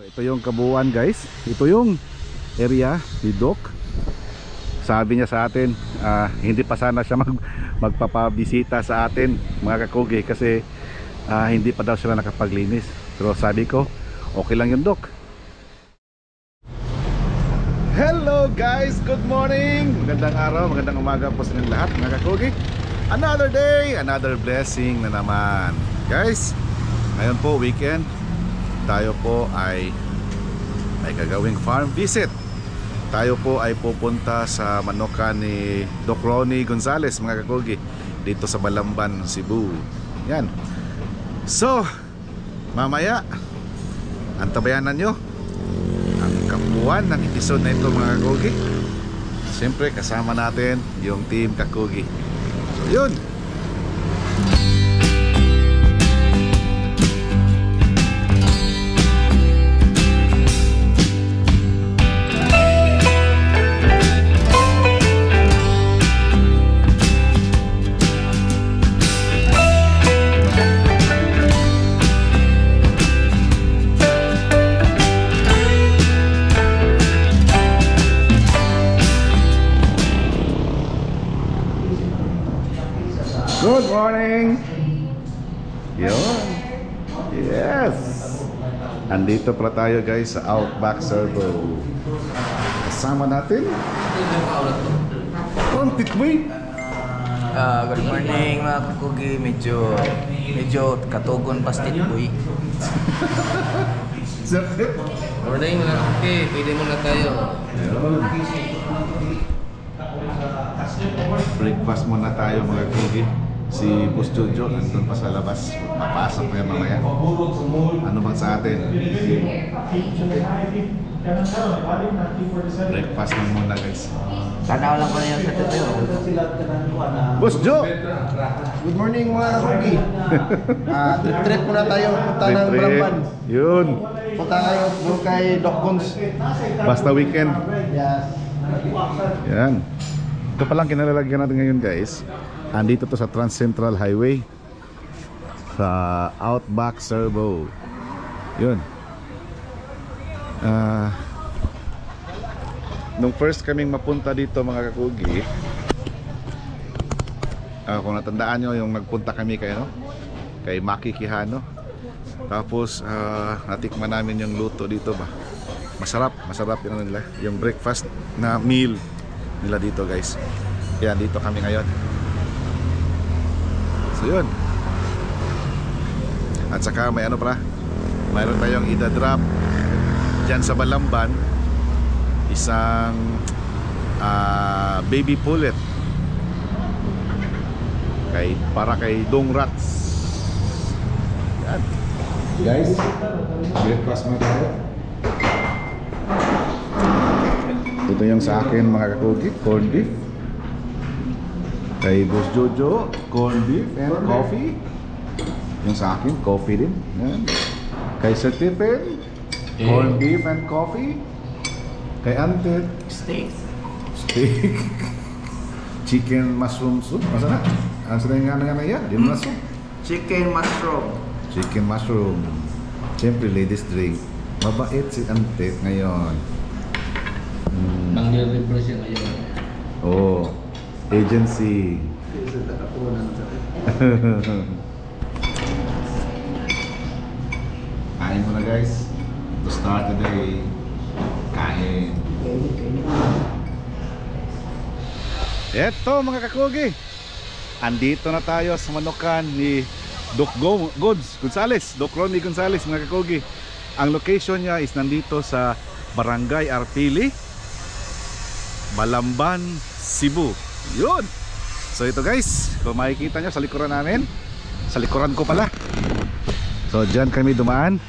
Ito yung kabuuan guys. Ito yung area ni Doc. Sabi niya sa atin, hindi pa sana siya magpapabisita sa atin mga kakugi kasi hindi pa daw sila nakapaglinis. Pero sabi ko, okay lang yun Doc. Hello guys, good morning. Magandang araw, magandang umaga po sa inyong lahat mga kakugi. Another day, another blessing na naman. Guys, ngayon po weekend. Tayo po ay may gagawing farm visit. Tayo po ay pupunta sa manukan ni Doc Ronnie Gonzales mga kakugi dito sa Balamban, Cebu. Yan. So, mamaya antabayanan nyo ang kabuuan ng episode na ito mga kakugi. Siyempre kasama natin yung team kakugi. So, yun. Good morning. Yun. Yes. Andito pala tayo guys sa Outback Servo. Kasama natin Ron Titboy. Good morning mga kakugi. Medyo katugon pa si Titboy. Morning mga kakugi. Pwede muna tayo. Breakfast muna tayo mga kakugi. Si Boss Jojo nandun pa sa labas. Papasok na yan mamaya. Ano bang sa atin? Breakfast lang muna guys. Tanaw lang ko na yung sa Titboy. Boss Jo! Good morning mga kakugi. Trip muna tayo. Punta ng Balamban. Yun. Punta tayo doon kay Doc Gons. Basta weekend. Yes. Yan. Ito palang kinalalagyan natin ngayon guys. Andito to sa Trans Central Highway sa Outback Servo. Yun. Nung first kaming mapunta dito mga kakugi, kung natandaan nyo yung nagpunta kami kay, kay Maki Quijano. Tapos natikman namin yung luto dito ba. Masarap yun nila. Yung breakfast na meal nila dito guys. Yan, dito kami ngayon. So yun. At saka may ano pala, mayroon tayong idadrop dyan sa Balamban. Isang baby pullet para kay Dong Rats. Yan. Guys, breakfast mo tayo. Ito yung sa akin mga kakugi, corned beef. Kay Boss Jojo, corned beef and coffee. Yung sa akin, coffee din. Yan. Kay Sir Tipen, corned beef and coffee. Kay Antet, Steak. Chicken mushroom soup. Masarap. Ang sila nga yan, din na soup. Chicken mushroom. Chicken mushroom. Siyempre ladies drink. Mabait si Antet ngayon. Nang-libre siya ngayon. Oh, agency. Kain muna guys. To start the day. Kain. Eto mga kakugi. Andito na tayo sa manukan ni Doc Gonzales. Doc Ronnie Gonzales mga kakugi. Ang location niya is nandito sa Barangay Arpili, Balamban, Cebu. Yun. So ito guys, kung makikita nyo sa likuran namin, sa likuran ko pala. So dyan kami dumaan.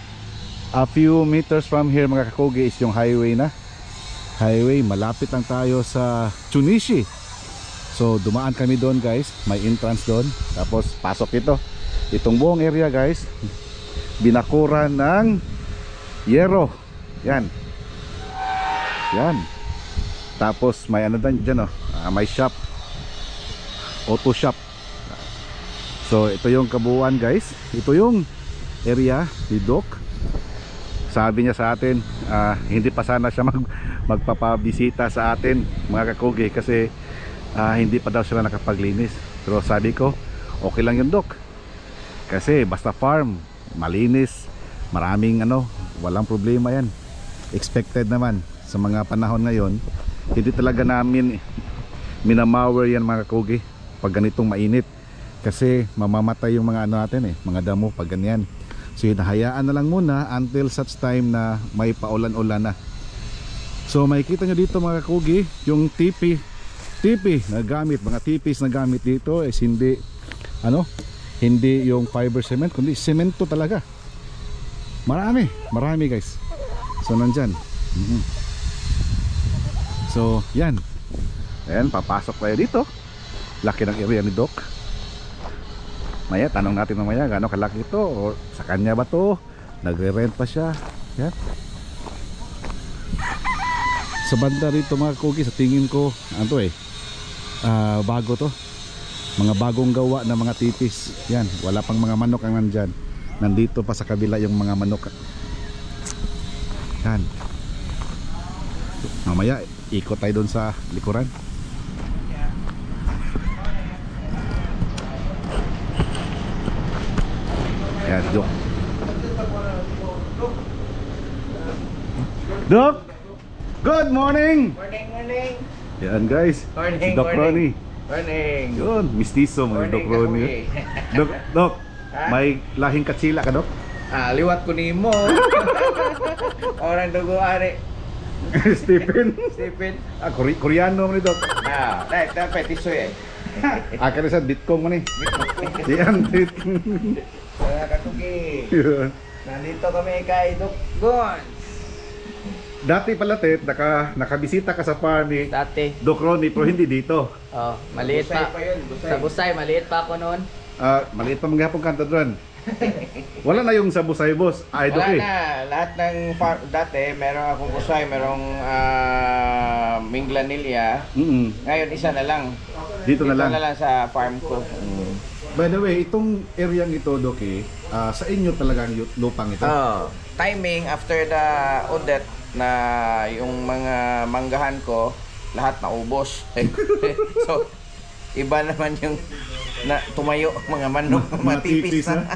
A few meters from here mga kakugi is yung highway na. Highway, malapit lang tayo sa Chunishi. So dumaan kami doon guys, may entrance doon. Tapos pasok ito. Itong buong area guys, binakuran ng yero. Yan. Yan. Tapos may ano dyan may shop, auto shop. So ito yung kabuuan guys. Ito yung area ni Doc. sabi niya sa atin, hindi pa sana siya magpapabisita sa atin mga kakugi kasi hindi pa daw sila nakapaglinis. Pero sabi ko, okay lang yun Dok, kasi basta farm, malinis, maraming walang problema yan. Expected naman sa mga panahon ngayon. Hindi talaga namin minamawer yan mga kakugi pag ganitong mainit, kasi mamamatay yung mga natin mga damo pag ganyan. So hinahayaan na lang muna until such time na may paulan-ulan na. So makikita nyo dito mga kakugi, yung tipi na gamit, mga tipis na gamit dito is hindi hindi yung fiber cement, kundi semento talaga. Marami guys. So nandyan. So yan. Ayan, papasok tayo dito. Laki ng area ni Doc. Maya, tanong natin mamaya gaano kalaki ito, o sa kanya ba to, nagre-rent pa siya. Yan. Sa banda rito mga kugi, sa tingin ko bago to, mga bagong gawa na mga tipis. Yan, wala pang mga manok ang nandyan. Nandito pa sa kabila yung mga manok. Yan. Mamaya ikot tayo doon sa likuran. Yan, Dok. Dok! Good morning! Morning. Yan guys, Morning, si Doc Ronnie. Morning. Yun, mistiso mga Doc Ronnie. Dok, may lahing katsila ka Dok? Liwat ko nimo. Orang dugo ari. Stephen. Koreano mo ni Dok. Dai petisoy. Akan sa Bitcoin mo ni. Yan, Mga kakugi. Yun. Nandito kami kay Doc Gon. Dati pala Tet, nakabisita ka sa farm ni Dati. Doc Ronnie pero hindi dito. Oh, maliit pa. Sa Busay, maliit pa ako noon. Maliit pa mga hapong kanto doon. Wala na yung sa Busay boss. Ay, Doc Wala na. Lahat ng farm, dati, meron akong Busay, merong Minglanilla. Ngayon, isa na lang. Dito na lang. Dito na lang sa farm ko. By the way, itong area ito, Doc, sa inyo talaga ang lupang ito? Timing, after the audit na yung mga manggahan ko, lahat naubos. So, iba naman yung tumayo mga manok, matipis na.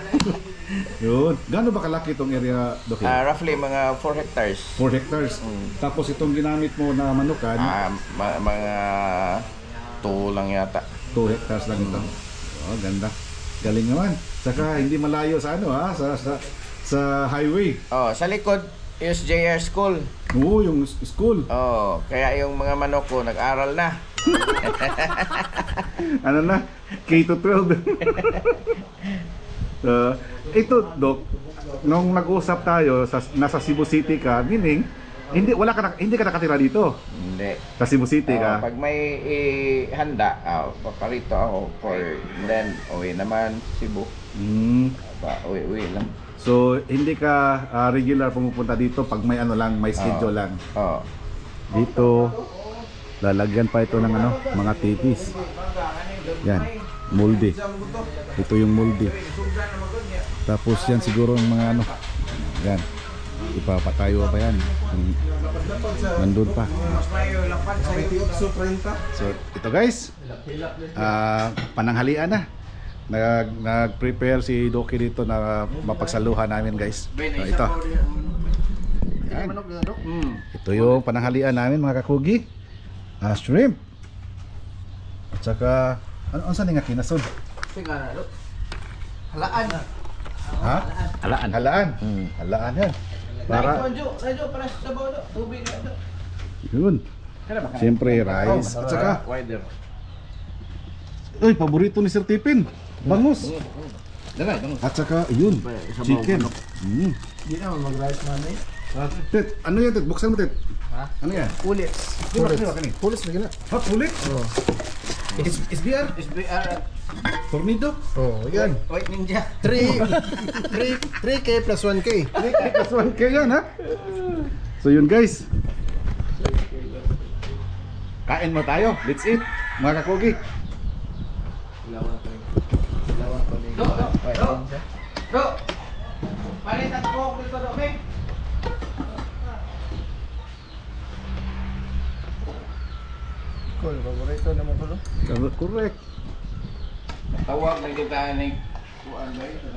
Yun. Gaano ba kalaki itong area, Doc? Roughly mga 4 hectares. 4 hectares. Tapos itong ginamit mo na manukan, Mga 2 lang yata. 2 hectares lang ito. Oh, ganda. Galing naman. Saka hindi malayo sa sa highway. Sa likod is JR School. Oo, yung school. Kaya yung mga manok ko nag-aral na. Ano na? K-12. Ito, Doc, nung nag-usap tayo, nasa Cebu City ka, meaning, hindi ka nakatira dito. Hindi. Sa Cebu City ka. Pag may handa, paparito ako then uwi naman Cebu. Uwi lang. So, hindi ka regular pumupunta dito pag may may schedule lang. Dito, lalagyan pa ito ng mga tipis. Yan, moldy. Ito yung moldy. Tapos yan siguro yung mga yan. Ipapatayo pa yan. Nandun pa. So, ito guys, pananghalian na. Nag-prepare si Doki dito na mapagsaluhan namin guys. So, ito. Yan. Ito yung pananghalian namin mga kakugi. Shrimp. At saka, ano saan nga kinasun? Halaan. Ha? Halaan. Halaan. Halaan yan. Para, para sa sabaw do. Tubig do. yun. Siyempre rice. At saka, ay, paborito ni Sir Tipin. Bangus. At saka, yun. Chicken. Hindi naman mag-rice mami. Tet, ano yan Tet? Buksan mo Tet. Ha? Ano yan? Pulis. Di ba kanina? Pulis na gina. Ha? Pulit? Oo. SBR? SBR. Tornado? Yan. White Ninja. 3K plus 1K. Plus 1K yan ha? So yun guys. Kain mo tayo. Let's eat. Mga kakugi. Do. Palitan ko dito do, me. Correct. Tawag na kita ni kuan ba ito?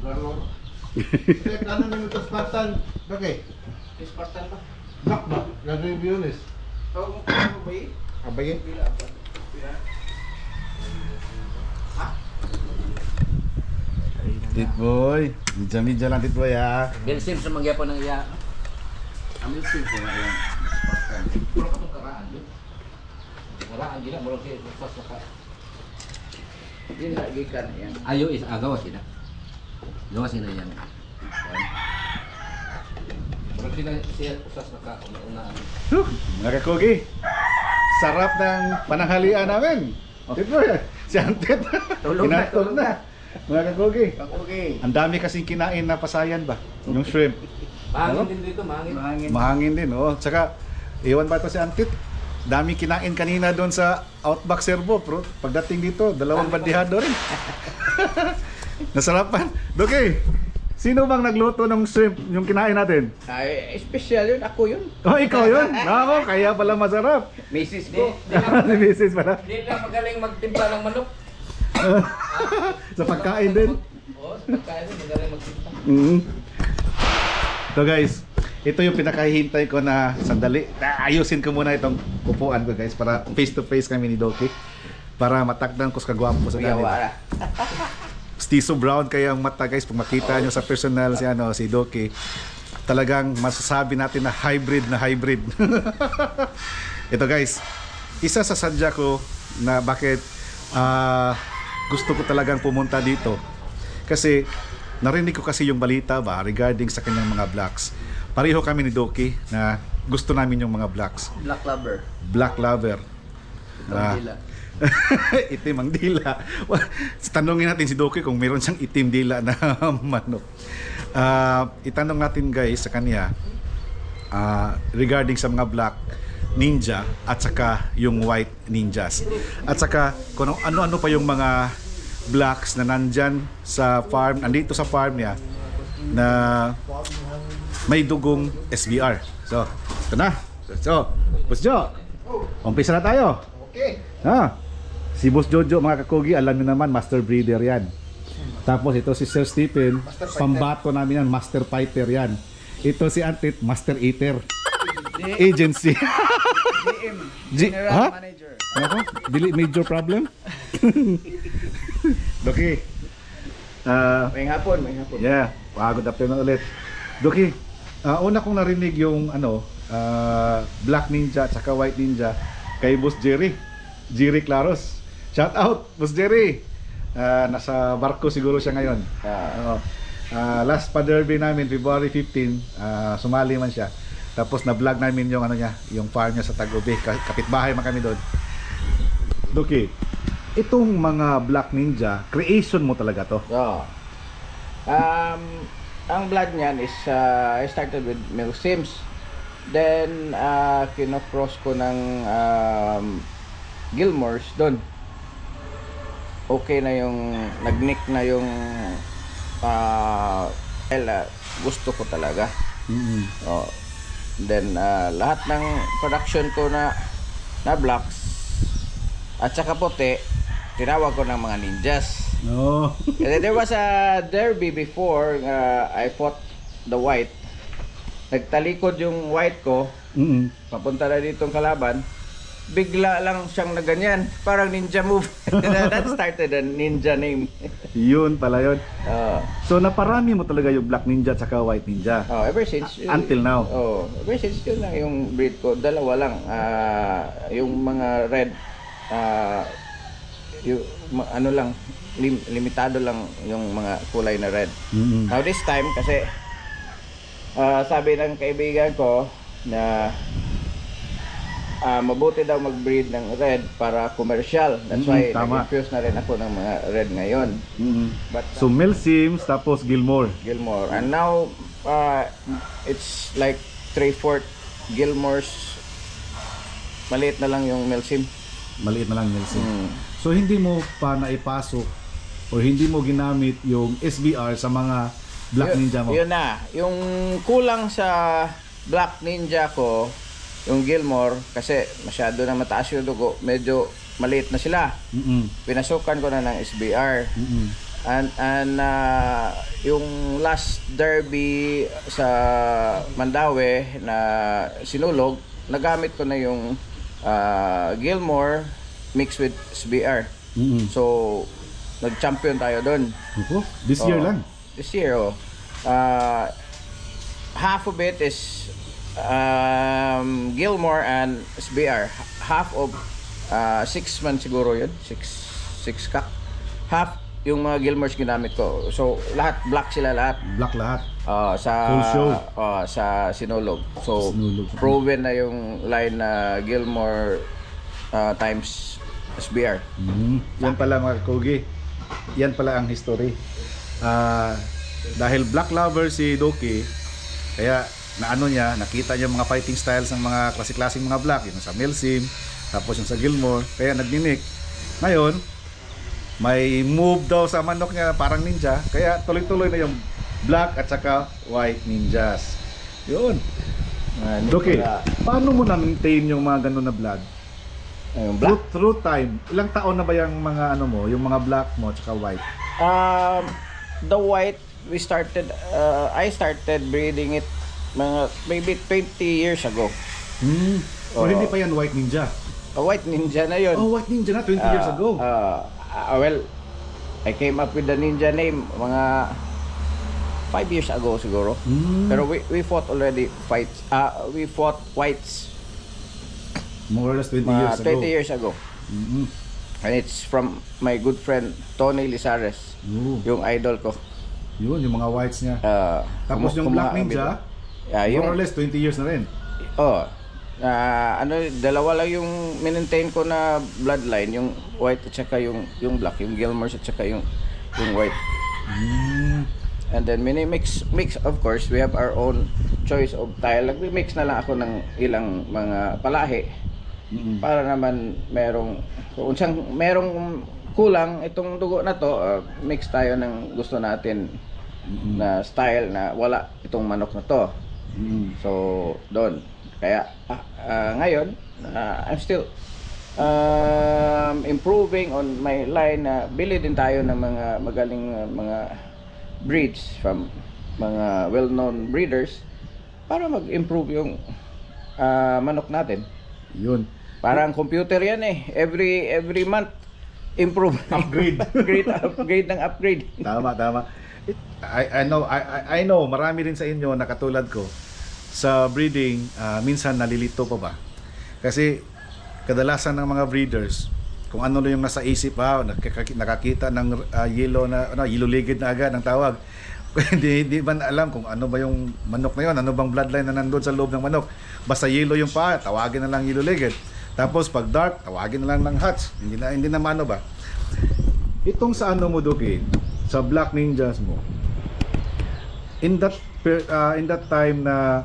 Garo. Trip, ano naman ito Spartan? Okay. Spartan ba? Black ba? Nag-review nis. Tawag mo ba yun? Abay. Pila ba? Pila? Titboy. Midya-midya lang Titboy ha. Bill Sims na magyapon ng iya. Amil Sims na yan. Puro ka itong karaan yun. Karaan gila, murag siya usas na ka. Hindi na gikan yan. Ayo is agawas sila. Gawas sila yan. Murag sila siya usas na ka. Una-una. Mga kakugi, sarap ng pananghalian namin. Titboy, si Antit. Tulog na, Kinatog tulog na. Mga kakugi, Okay. ang dami kasing kinain na pasayan ba? Yung shrimp. Mahangin din dito, mahangin. Mahangin. Mahangin din, oh. Tsaka, iwan pa ito si Antit. Dami kinain kanina doon sa Outback Servo, bro. Pagdating dito, dalawang bandihado rin. Nasarapan. Okay, sino bang nagluto ng shrimp yung kinain natin? Ay, special yun. Ako yun. Oh, ikaw yun? Ako, kaya pala masarap. Mrs. ko. Ni Mrs. pala. Hindi lang magaling magtimpla ng manok. Sa pagkain din. Oo, sa pagkain din, magaling magtimpla. So guys, ito yung pinakahihintay ko na sandali. Ayusin ko muna itong upuan ko guys para face to face kami ni Doki. Para matakdan ko sa kagwapo sa dali. Wala. Stiso brown kaya ang mata guys pag makita nyo sa personal si Doki. Talagang masasabi natin na hybrid. Ito guys, isa sa sadya ko na bakit gusto ko talagang pumunta dito. Kasi narinig ko kasi yung balita ba regarding sa kanyang mga blocks. Pareho kami ni Doki na gusto namin yung mga blocks. Black lover. Black lover. Ah. Dila. Itim ang dila. Tanungin natin si Doki kung meron siyang itim dila na manok. Itanong natin guys sa kanya regarding sa mga black ninja at saka yung white ninjas. At saka kung ano-ano pa yung mga blacks na nandyan sa farm, andito sa farm niya na may dugong SBR. So, ito na. So, Boss Jo, umpisa na tayo. Okay. Si Boss Jojo, mga kakugi, alam niyo naman, master breeder yan. Tapos ito si Sir Stephen, pambato namin yan, master fighter yan. Ito si Antit, master eater. Agency. General Manager. Ano? Dili major problem? Doki. May hapon. Yeah, good afternoon ulit. Doki, una kong narinig yung Black Ninja at saka White Ninja kay Boss Jerry Claros. Shout out, Boss Jerry. Nasa barko siguro siya ngayon. Last pa-derby namin, February 15, sumali man siya. Tapos na-vlog namin yung yung farm niya sa Tagubi. Kapitbahay man kami doon. Doki, itong mga Black Ninja, creation mo talaga to? So, ang blood niyan is I started with Mel Sims. Then kino-cross ko ng Gilmores doon. Okay na yung nag-nick na yung gusto ko talaga. Oh. Then lahat ng production ko na blocks at saka puti, tinawag ko ng mga ninjas. No. Kasi there was a derby before I fought the white. Nagtalikod yung white ko, papunta na ditong kalaban. Bigla lang siyang naganyan, parang ninja move. That started a ninja name. Yun pala yun. Oh. So naparami mo talaga yung Black Ninja at saka White Ninja. Oh, ever since Until now. Oh, ever since yun lang yung breed ko. Dalawa lang. Yung mga red ano lang, limitado lang yung mga kulay na red. Now this time kasi sabi ng kaibigan ko na mabuti daw mag-breed ng red para commercial. That's why tama. nag-infuse na rin ako ng mga red ngayon. But So Mel Sims tapos Gilmore. And now it's like 3/4 Gilmore's. Maliit na lang yung Mel Sim. Maliit na lang Mel Sims. So hindi mo pa naipasok o hindi mo ginamit yung SBR sa mga Black Ninja mo? Yun na. Yung kulang sa Black Ninja ko yung Gilmore kasi masyado na mataas yung dugo, medyo maliit na sila. Pinasukan ko na ng SBR. And yung last derby sa Mandaue na sinulog, nagamit ko na yung Gilmore mixed with SBR. So nag-champion tayo doon. This year lang. This year, half of it is Gilmore and SBR. Half of 6 man siguro yun. 6 kak. Half yung mga Gilmores ginamit ko. So lahat black sila lahat. Black lahat. Sa Full show. Sa Sinulog. So Sinulog. proven na yung line na Gilmore times SBR. Yan pala mga Kogi. Yan pala ang history. Dahil black lover si Doki, kaya naano niya, nakita niya mga fighting styles ng mga klase-klaseng mga black, yung sa Milsim, tapos yung sa Gilmore, kaya nagninik. Ngayon, may move daw sa manok niya parang ninja, kaya tuloy-tuloy na yung black at saka white ninjas. Yun. Doki, paano mo na-maintain yung mga ganun na blood? Yung black? Through time, ilang taon na ba yung mga ano mo, yung mga black mo at saka white? The white, I started breeding it maybe 20 years ago. So hindi pa yan white ninja? White ninja na yun. Oh, white ninja na 20 years ago. Well, I came up with the ninja name mga 5 years ago siguro. Pero we fought already fights. We fought whites More or less 20 years ago. 20 years ago. And it's from my good friend Tony Lizares, yung idol ko. Yun, yung mga whites niya. Tapos yung black ninja, yung, more or less 20 years na rin. Dalawa lang yung maintain ko na bloodline, yung white at saka yung black, yung Gilmores at saka yung white. And then mix of course, we have our own choice of tile. Nagmi-mix na lang ako ng ilang mga palahi para naman merong kulang itong dugo na to, mix tayo ng gusto natin na style na wala itong manok na to. So doon kaya ngayon I'm still improving on my line na bili din tayo ng mga magaling mga breeds from mga well-known breeders para mag-improve yung manok natin. Yun. Parang computer yan eh. Every month improve. Upgrade. upgrade ng upgrade. Tama. I know marami rin sa inyo na katulad ko sa breeding, minsan nalilito pa ba? Kasi kadalasan ng mga breeders, kung ano lang yung nasa isip, nakakita ng yellow legged na agad ang tawag. Hindi ba alam kung ano ba yung manok na yun, ano bang bloodline na nandun sa loob ng manok. Basta yellow yung paa, tawagin na lang yellow legged. Tapos pag dark, tawagin na lang ng Hutch. Hindi na mano ba? Itong sa ano mo, Doki, sa black ninjas mo, in that time na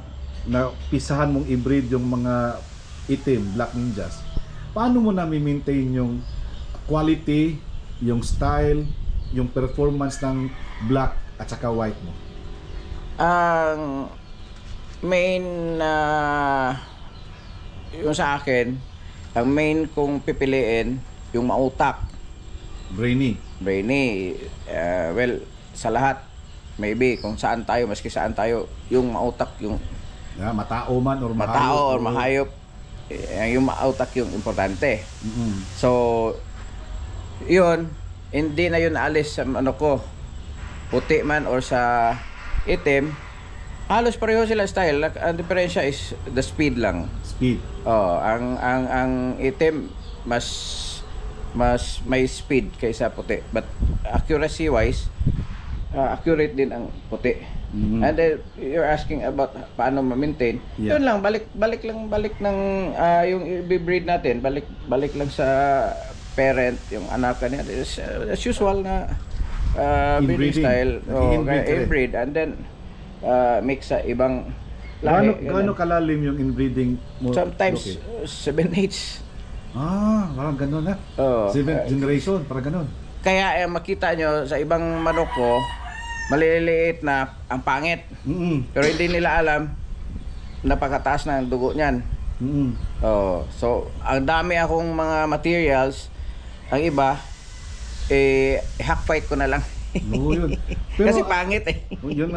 pisahan mong i-breed yung mga itim black ninjas, paano mo na maintain yung quality, yung style, yung performance ng black at saka white mo? Ang main yung sa akin, ang main kong pipiliin yung mautak, brainy. Well, sa lahat maybe kung saan tayo, maski saan tayo, yung mautak, yung matao man or mahayop, yung mautak yung importante. So yun, hindi na yun alis sa ano ko, puti man or sa itim, halos pareho sila style. Ang diferensya is the speed lang. Ang itim mas may speed kaysa puti, but accuracy wise accurate din ang puti. And then you're asking about paano ma-maintain. Yun lang, balik ng yung i-breed natin, balik lang sa parent, yung anak niya. As usual na breeding style, inbreed, and then mix sa ibang lahi. Gaano kalalim yung inbreeding mo? Sometimes 7/8. Parang gano'n na. 7th generation, parang gano'n. Kaya makita nyo sa ibang manok ko, maliliit na ang pangit. Pero hindi nila alam napakataas na ang dugo niyan. Mm. Oh, so ang dami akong mga materials, ang iba hack fight ko na lang. Oo, yun. Kasi pangit eh. Yun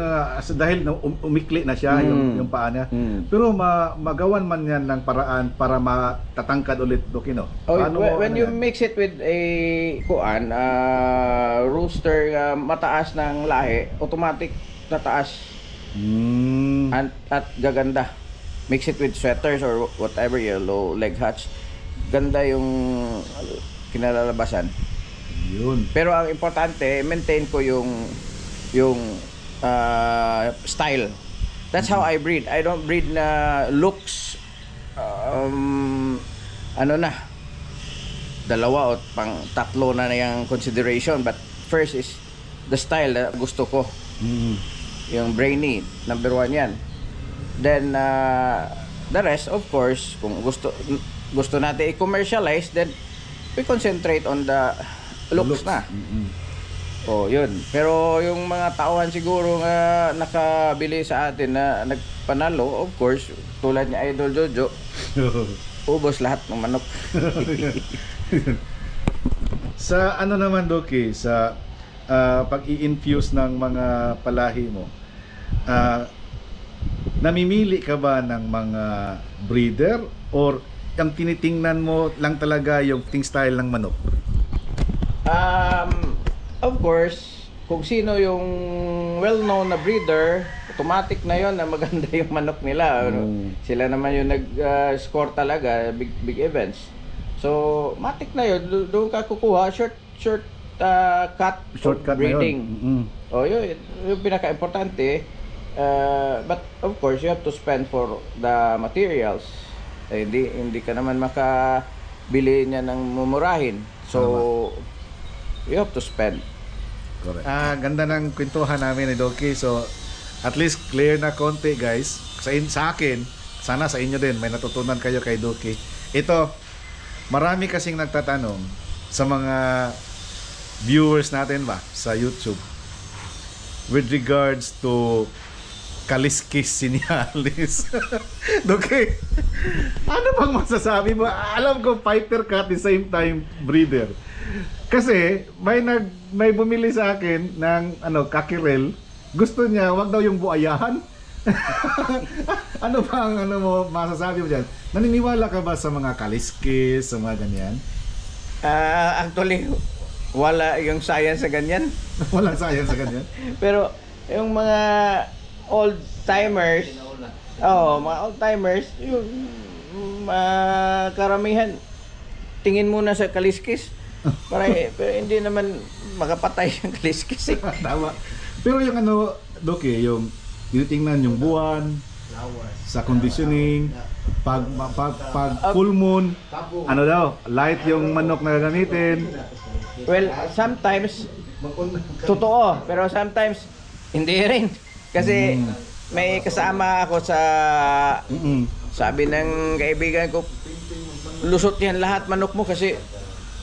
dahil umikli na siya yung paa niya. Pero magawan man yan ng paraan para matatangkad ulit, Doki, no? Oh, when ano you yan? mix it with a rooster mataas ng lahi, automatic tataas at gaganda. Mix it with sweaters or whatever, low leg hatch. Ganda yung kinalalabasan. Yun. Pero ang importante, maintain ko yung style. That's how I breed. I don't breed na looks ano na, dalawa o pang tatlo na yung consideration, but first is the style na gusto ko. Yung brainy, number 1 yan. Then the rest, of course, kung gusto natin i-commercialize, then we concentrate on the looks na. Oh, yun. Pero yung mga tauhan siguro nga nakabili sa atin na nagpanalo, of course, tulad ni Idol Jojo, ubos lahat ng manok. Sa ano naman, Doki, sa pag-i-infuse ng mga palahi mo, namimili ka ba ng mga breeder or ang tinitingnan mo lang talaga yung ting style ng manok? Of course, kung sino yung well-known na breeder, automatic na yon na maganda yung manok nila. Sila naman yung nag-score talaga, big events. So, matik na yun. Doon ka kukuha, shortcut breeding. Oh, yun yung pinaka-importante. But of course, you have to spend for the materials. Hindi ka naman makabili niya ng mumurahin. So, you have to spend. Correct. Ganda ng kwentuhan namin ni Doki. So, at least clear na konti, guys. Sa akin, sana sa inyo din, may natutunan kayo kay Doki. Ito, marami kasing nagtatanong sa mga viewers natin ba sa YouTube with regards to kaliskis sinyalis. Doki, ano bang masasabi mo? Alam ko fighter ka at the same time breeder. Kasi may bumili sa akin ng kakirel. Gusto niya wag daw yung buayahan. Ano ba ang mo masasabi mo diyan? Naniniwala ka ba sa mga kaliskis, sa mga ganyan? Actually, wala yung science sa ganyan. Walang science sa ganyan. Pero yung mga old timers, mga old timers, yung karamihan tingin muna sa kaliskis. Pero hindi naman makapatay yung kaliskis. Tama. Pero yung Doki, yung tinitingnan yung buwan sa conditioning, pag full moon, light yung manok na gagamitin. Well, sometimes totoo, pero sometimes hindi rin. Kasi may kasama ako sa sabi ng kaibigan ko, lusot yan lahat manok mo kasi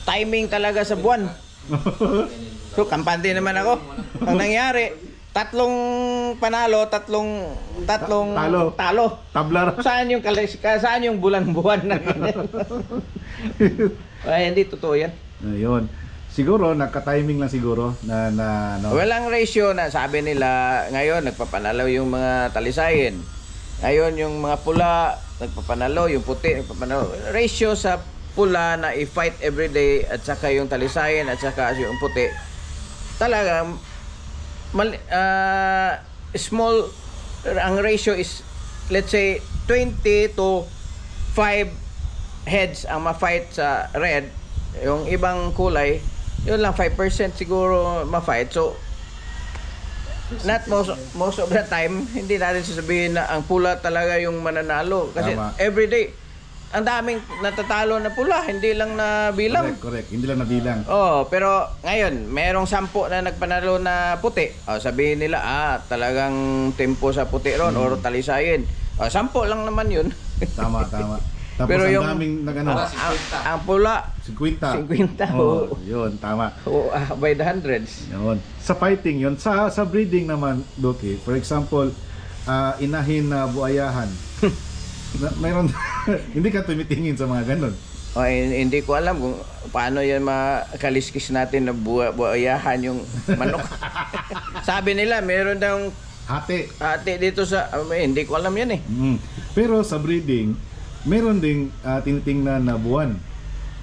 timing talaga sa buwan. So, kampante naman ako. Ang nangyari, tatlong panalo, tatlong talo. Tablar. Saan yung buwan na ganyan? Ay, hindi totoo yan. Ayun. Siguro, nagka-timing lang siguro na Walang ratio na sabi nila, ngayon nagpapanalo yung mga talisayin. Ngayon yung mga pula, nagpapanalo, yung puti, nagpapanalo. Ratio sa pula na i-fight everyday at saka yung talisayin at saka yung puti. Talaga, small, ang ratio is, let's say, 20 to 5 heads ang ma-fight sa red. Yung ibang kulay, yun lang 5% siguro ma-fight. So not most of the time hindi natin sasabihin na ang pula talaga yung mananalo kasi everyday ang daming natatalo na pula, hindi lang na bilang. Correct. Hindi lang na bilang. Pero ngayon merong 10 na nagpanalo na puti. Sabihin nila talagang tempo sa puti ron or talisayin. 10 lang naman yun. Tama. Tapos pero ang yung daming ang pula 50. Yun, tama. By the hundreds. Yun. Sa fighting yun, sa breeding naman, Doki, for example, inahin na buayahan. mayroon hindi ka tumitingin sa mga ganun. O, hindi ko alam kung paano yan makaliskis natin na buhayahan yung manok. Sabi nila, meron daw Hati. dito sa... hindi ko alam yan eh. Pero sa breeding, meron ding tinitingnan na buwan.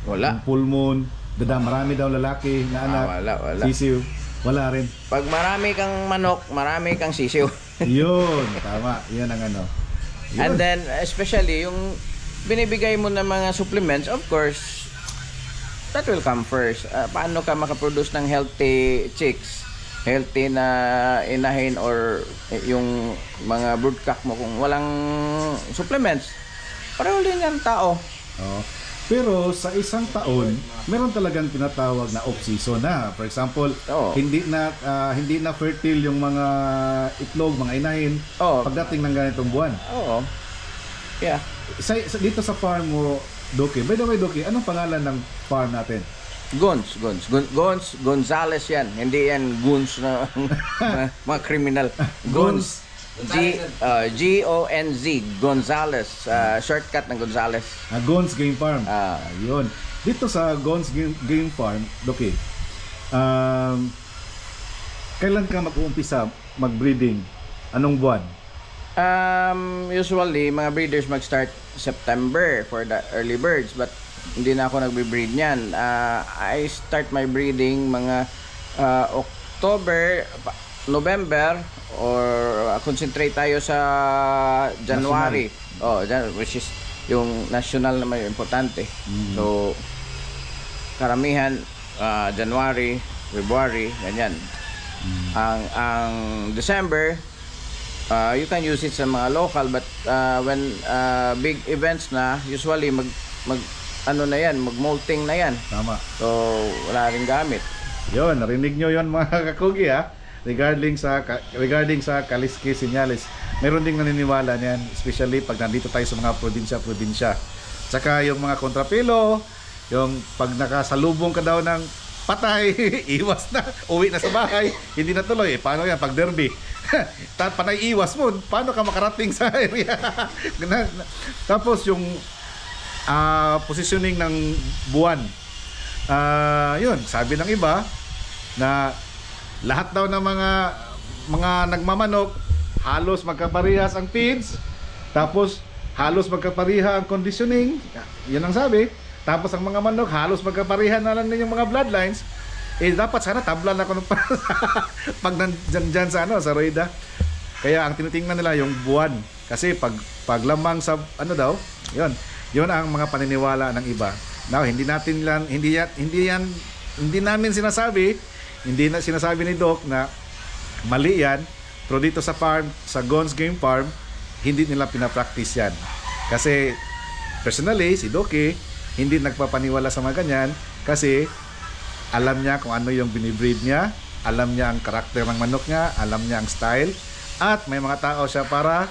Wala. Yung full moon, marami daw lalaki na anak. Wala. Sisiw. Wala rin. Pag marami kang manok, marami kang sisiw. Yun, tama. Yan ang ano. Yun. And then, especially, yung binibigay mo ng mga supplements, of course, that will come first. Paano ka makaproduce ng healthy chicks? Healthy na inahin or yung mga broodcock mo kung walang supplements? Pareho din yan tao. Oo. Pero sa isang taon, meron talagang tinatawag na off-season na. For example, Oo. hindi na fertile yung mga itlog, mga inahin Oo. pagdating ng ganitong buwan. Oo. Yeah. Dito sa farm mo, Doki. By the way, Doki, anong pangalan ng farm natin? Gonzales yan. Hindi yan goons na mga criminal. Gonz. Gonz. Gonzales. Shortcut ng Gonzales. Gons Game Farm. Yun. Dito sa Gons Game Farm, Doki, kailan ka mag-uumpisa mag-breeding? Anong buwan? Usually, mga breeders mag-start September for the early birds, but hindi na ako nagbe-breed niyan. I start my breeding mga October, November, or concentrate tayo sa January. Which is yung national na may importante. So, karamihan January, February, ganyan. Ang December, you can use it sa mga local, but when big events na, usually mag-molting na yan. Tama. So, wala rin gamit. Yun, narinig nyo yun mga kakugi ha. Regarding sa Kaliski Señales, meron ding naniniwala niyan, especially pag nandito tayo sa mga probinsya. Tsaka yung mga kontrapelo, yung pag nakasalubong ka daw ng patay, iwas na, uwi na sa bahay, hindi na tuloy. Paano yan pag derby? Panay iwas mo, paano ka makarating sa area? Tapos yung positioning ng buwan, yun, sabi ng iba na lahat daw ng mga nagmamanok halos magkaparehas ang feeds, tapos halos magkapariha ang conditioning, yun ang sabi. Tapos ang mga manok halos magkaparihan na lang din yung mga bloodlines. Dapat sana tablan ako pag nandyan sa Rueda. Kaya ang tinitingnan nila yung buwan, kasi pag lamang sa yun ang mga paniniwala ng iba. Now, hindi namin sinasabi, hindi na sinasabi ni Doc na mali yan, pero dito sa farm, sa Gons Game Farm, hindi nila pinapractice yan. Kasi personally, si Doki hindi nagpapaniwala sa mga ganyan, kasi alam niya kung ano yung binibreed niya, alam niya ang karakter ng manok niya, alam niya ang style, at may mga tao siya para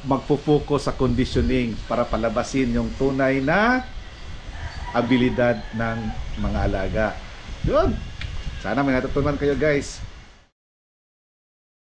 magpo-focus sa conditioning para palabasin yung tunay na abilidad ng mga alaga. Yun. Sana may natutunan kayo, guys.